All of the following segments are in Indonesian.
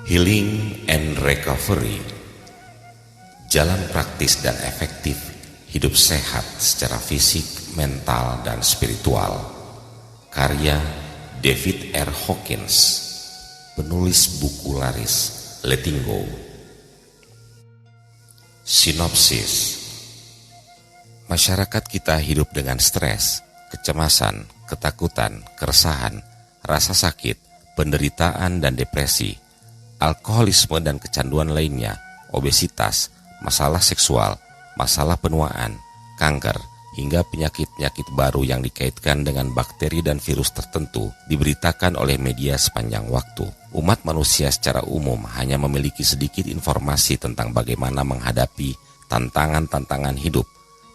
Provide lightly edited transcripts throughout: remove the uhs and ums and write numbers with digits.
Healing and Recovery, jalan praktis dan efektif hidup sehat secara fisik, mental, dan spiritual. Karya David R. Hawkins, penulis buku laris Letting Go. Sinopsis. Masyarakat kita hidup dengan stres, kecemasan, ketakutan, keresahan, rasa sakit, penderitaan dan depresi, alkoholisme dan kecanduan lainnya, obesitas, masalah seksual, masalah penuaan, kanker, hingga penyakit-penyakit baru yang dikaitkan dengan bakteri dan virus tertentu diberitakan oleh media sepanjang waktu. Umat manusia secara umum hanya memiliki sedikit informasi tentang bagaimana menghadapi tantangan-tantangan hidup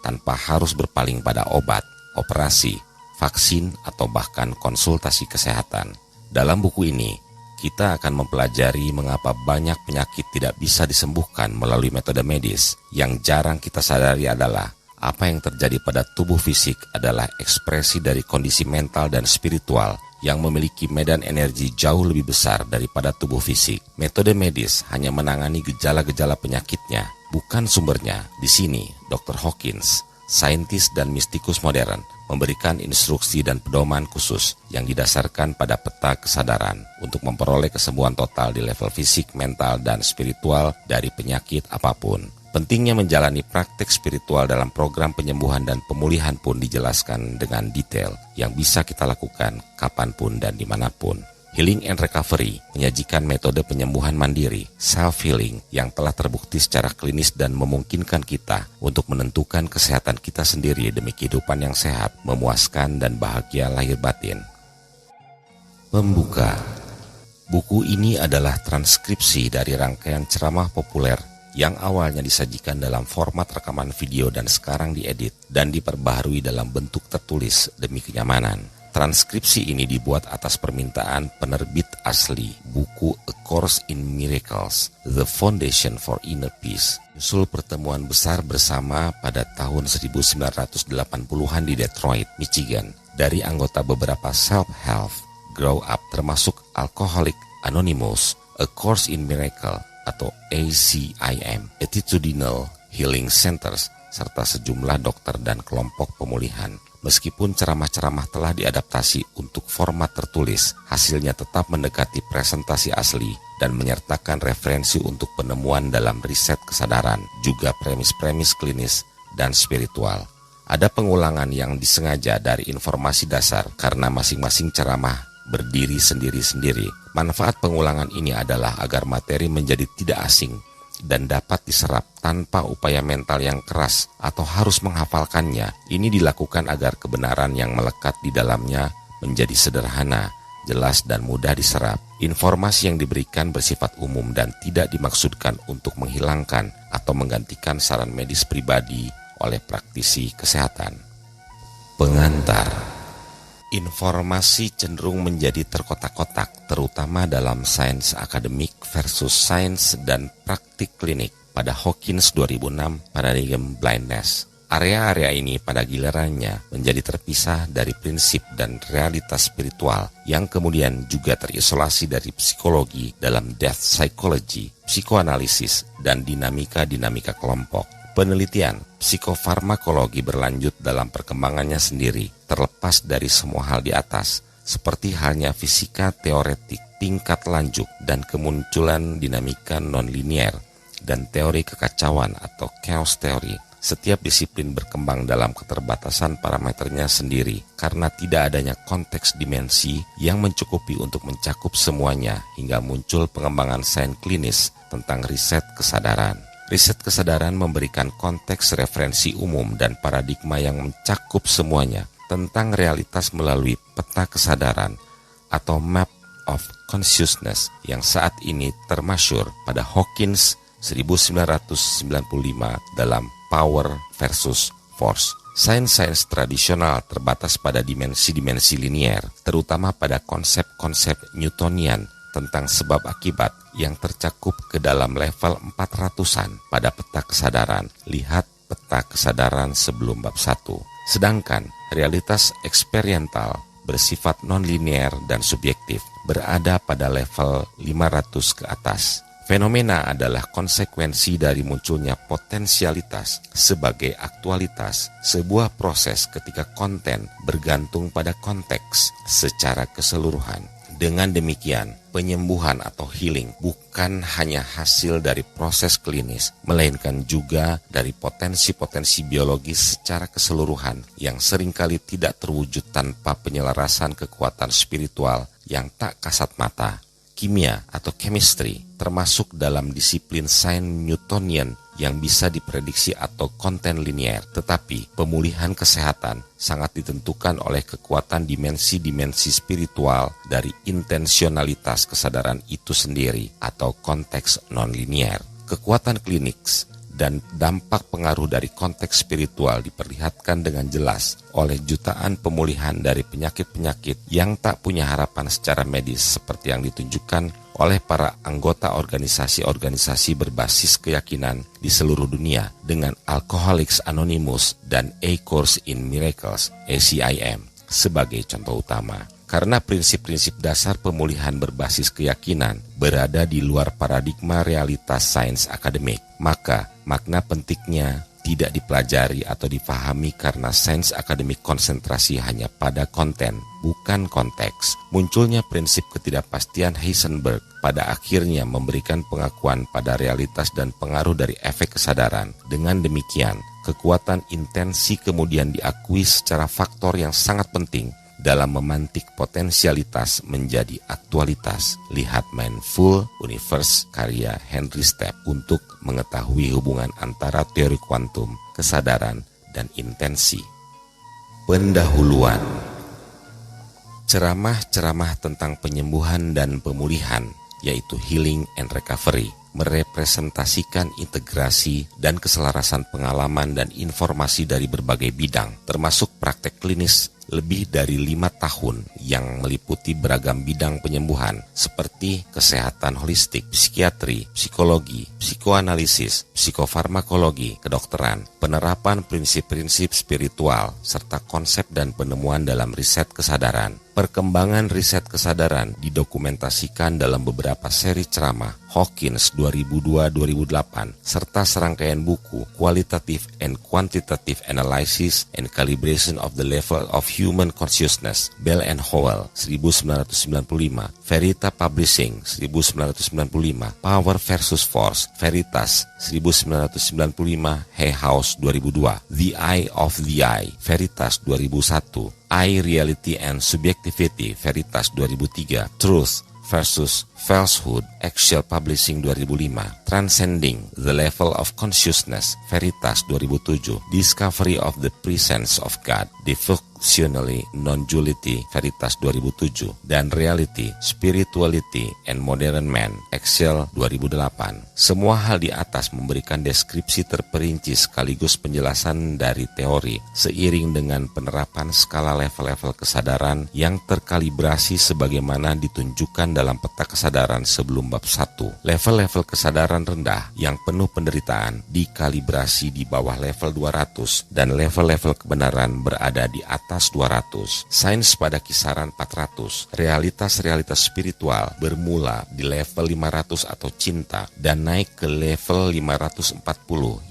tanpa harus berpaling pada obat, operasi, vaksin, atau bahkan konsultasi kesehatan. Dalam buku ini, kita akan mempelajari mengapa banyak penyakit tidak bisa disembuhkan melalui metode medis. Yang jarang kita sadari adalah apa yang terjadi pada tubuh fisik adalah ekspresi dari kondisi mental dan spiritual yang memiliki medan energi jauh lebih besar daripada tubuh fisik. Metode medis hanya menangani gejala-gejala penyakitnya, bukan sumbernya. Di sini, Dr. Hawkins, saintis dan mistikus modern, memberikan instruksi dan pedoman khusus yang didasarkan pada peta kesadaran untuk memperoleh kesembuhan total di level fisik, mental, dan spiritual dari penyakit apapun. Pentingnya menjalani praktek spiritual dalam program penyembuhan dan pemulihan pun dijelaskan dengan detail yang bisa kita lakukan kapanpun dan dimanapun. Healing and Recovery menyajikan metode penyembuhan mandiri, self-healing, yang telah terbukti secara klinis dan memungkinkan kita untuk menentukan kesehatan kita sendiri demi kehidupan yang sehat, memuaskan, dan bahagia lahir batin. Pembuka. Buku ini adalah transkripsi dari rangkaian ceramah populer yang awalnya disajikan dalam format rekaman video dan sekarang diedit dan diperbaharui dalam bentuk tertulis demi kenyamanan. Transkripsi ini dibuat atas permintaan penerbit asli buku A Course in Miracles, The Foundation for Inner Peace. Nyusul pertemuan besar bersama pada tahun 1980-an di Detroit, Michigan, dari anggota beberapa self-help, Grow Up, termasuk Alcoholics Anonymous, A Course in Miracle atau ACIM, Attitudinal Healing Centers, serta sejumlah dokter dan kelompok pemulihan. Meskipun ceramah-ceramah telah diadaptasi untuk format tertulis, hasilnya tetap mendekati presentasi asli dan menyertakan referensi untuk penemuan dalam riset kesadaran, juga premis-premis klinis dan spiritual. Ada pengulangan yang disengaja dari informasi dasar karena masing-masing ceramah berdiri sendiri-sendiri. Manfaat pengulangan ini adalah agar materi menjadi tidak asing dan dapat diserap tanpa upaya mental yang keras atau harus menghafalkannya. Ini dilakukan agar kebenaran yang melekat di dalamnya menjadi sederhana, jelas, dan mudah diserap. Informasi yang diberikan bersifat umum dan tidak dimaksudkan untuk menghilangkan atau menggantikan saran medis pribadi oleh praktisi kesehatan. Pengantar. Informasi cenderung menjadi terkotak-kotak, terutama dalam sains akademik versus sains dan praktik klinik. Pada Hawkins 2006, Paradigm Blindness. Area-area ini pada gilirannya menjadi terpisah dari prinsip dan realitas spiritual yang kemudian juga terisolasi dari psikologi dalam death psychology, psikoanalisis, dan dinamika-dinamika kelompok. Penelitian psikofarmakologi berlanjut dalam perkembangannya sendiri, terlepas dari semua hal di atas, seperti halnya fisika teoretik tingkat lanjut dan kemunculan dinamika non-linier dan teori kekacauan atau chaos theory. Setiap disiplin berkembang dalam keterbatasan parameternya sendiri karena tidak adanya konteks dimensi yang mencukupi untuk mencakup semuanya, hingga muncul pengembangan sains klinis tentang riset kesadaran. Riset kesadaran memberikan konteks referensi umum dan paradigma yang mencakup semuanya tentang realitas melalui peta kesadaran atau map of consciousness yang saat ini termasyhur pada Hawkins 1995 dalam Power versus Force. Sains-sains tradisional terbatas pada dimensi-dimensi linier, terutama pada konsep-konsep Newtonian tentang sebab akibat yang tercakup ke dalam level 400-an pada peta kesadaran. Lihat peta kesadaran sebelum bab 1. Sedangkan realitas eksperiental bersifat non-linear dan subjektif, berada pada level 500 ke atas. Fenomena adalah konsekuensi dari munculnya potensialitas sebagai aktualitas, sebuah proses ketika konten bergantung pada konteks secara keseluruhan. Dengan demikian, penyembuhan atau healing bukan hanya hasil dari proses klinis, melainkan juga dari potensi-potensi biologis secara keseluruhan yang seringkali tidak terwujud tanpa penyelarasan kekuatan spiritual yang tak kasat mata. Kimia atau chemistry termasuk dalam disiplin sains Newtonian yang bisa diprediksi atau konten linear, tetapi pemulihan kesehatan sangat ditentukan oleh kekuatan dimensi-dimensi spiritual dari intensionalitas kesadaran itu sendiri atau konteks non-linear. Kekuatan klinis dan dampak pengaruh dari konteks spiritual diperlihatkan dengan jelas oleh jutaan pemulihan dari penyakit-penyakit yang tak punya harapan secara medis seperti yang ditunjukkan oleh para anggota organisasi-organisasi berbasis keyakinan di seluruh dunia dengan Alcoholics Anonymous dan A Course in Miracles (ACIM) sebagai contoh utama. Karena prinsip-prinsip dasar pemulihan berbasis keyakinan berada di luar paradigma realitas sains akademik, maka makna pentingnya tidak dipelajari atau dipahami karena sains akademik konsentrasi hanya pada konten, bukan konteks. Munculnya prinsip ketidakpastian Heisenberg pada akhirnya memberikan pengakuan pada realitas dan pengaruh dari efek kesadaran. Dengan demikian, kekuatan intensi kemudian diakui secara faktor yang sangat penting dalam memantik potensialitas menjadi aktualitas. Lihat Mindful Universe karya Henry Stepp untuk mengetahui hubungan antara teori kuantum, kesadaran, dan intensi. Pendahuluan. Ceramah-ceramah tentang penyembuhan dan pemulihan, yaitu healing and recovery, merepresentasikan integrasi dan keselarasan pengalaman dan informasi dari berbagai bidang, termasuk praktek klinis lebih dari 5 tahun yang meliputi beragam bidang penyembuhan seperti kesehatan holistik, psikiatri, psikologi, psikoanalisis, psikofarmakologi, kedokteran, penerapan prinsip-prinsip spiritual, serta konsep dan penemuan dalam riset kesadaran. Perkembangan riset kesadaran didokumentasikan dalam beberapa seri ceramah Hawkins 2002-2008 serta serangkaian buku Qualitative and Quantitative Analysis and Calibration of the Level of Human Consciousness, Bell and Howell 1995, Verita Publishing 1995, Power versus Force, Veritas 1995, Hay House 2002, The Eye of the Eye, Veritas 2001, I, Reality and Subjectivity, Veritas 2003, Truth versus Falsehood, Axial Publishing 2005, Transcending the Level of Consciousness, Veritas 2007, Discovery of the Presence of God, Devotionally Non-Duality, Veritas 2007, dan Reality, Spirituality and Modern Man, Axial 2008. Semua hal di atas memberikan deskripsi terperinci sekaligus penjelasan dari teori, seiring dengan penerapan skala level-level kesadaran yang terkalibrasi sebagaimana ditunjukkan dalam peta kesadaran sebelum bab 1. Level-level kesadaran rendah yang penuh penderitaan dikalibrasi di bawah level 200 dan level-level kebenaran berada di atas 200. Sains pada kisaran 400. Realitas-realitas spiritual bermula di level 500 atau cinta dan naik ke level 540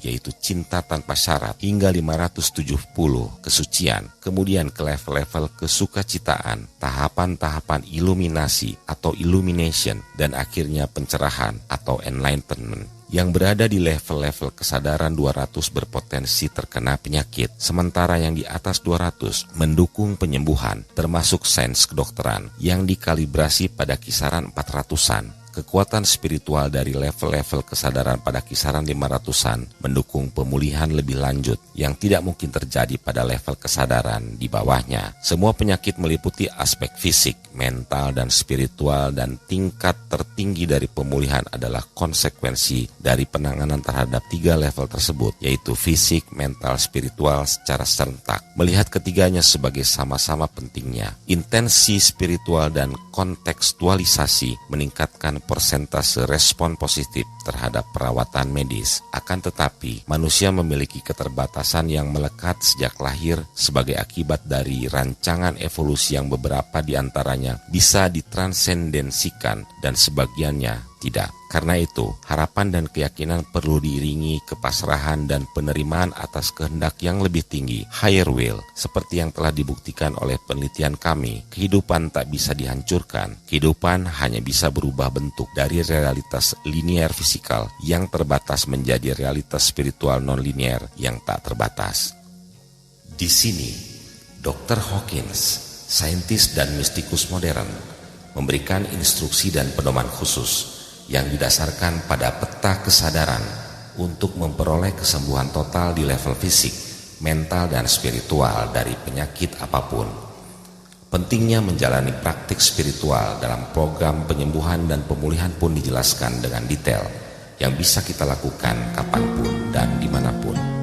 yaitu cinta tanpa syarat hingga 570 kesucian. Kemudian ke level-level kesukacitaan, tahapan-tahapan iluminasi atau illumination, dan akhirnya pencerahan atau enlightenment. Yang berada di level-level kesadaran 200 berpotensi terkena penyakit, sementara yang di atas 200 mendukung penyembuhan, termasuk sains kedokteran yang dikalibrasi pada kisaran 400-an. Kekuatan spiritual dari level-level kesadaran pada kisaran 500-an mendukung pemulihan lebih lanjut yang tidak mungkin terjadi pada level kesadaran di bawahnya. Semua penyakit meliputi aspek fisik, mental, dan spiritual, dan tingkat tertinggi dari pemulihan adalah konsekuensi dari penanganan terhadap 3 level tersebut, yaitu fisik, mental, spiritual secara serentak. Melihat ketiganya sebagai sama-sama pentingnya, intensi spiritual dan kontekstualisasi meningkatkan persentase respon positif terhadap perawatan medis. Akan tetapi, manusia memiliki keterbatasan yang melekat sejak lahir sebagai akibat dari rancangan evolusi yang beberapa di antaranya bisa ditransendensikan dan sebagiannya tidak. Karena itu, harapan dan keyakinan perlu diiringi kepasrahan dan penerimaan atas kehendak yang lebih tinggi, higher will. Seperti yang telah dibuktikan oleh penelitian kami, kehidupan tak bisa dihancurkan. Kehidupan hanya bisa berubah bentuk dari realitas linear fisikal yang terbatas menjadi realitas spiritual non-linear yang tak terbatas. Di sini, Dr. Hawkins, saintis dan mistikus modern, memberikan instruksi dan pedoman khusus yang didasarkan pada peta kesadaran untuk memperoleh kesembuhan total di level fisik, mental, dan spiritual dari penyakit apapun. Pentingnya menjalani praktik spiritual dalam program penyembuhan dan pemulihan pun dijelaskan dengan detail yang bisa kita lakukan kapanpun dan dimanapun.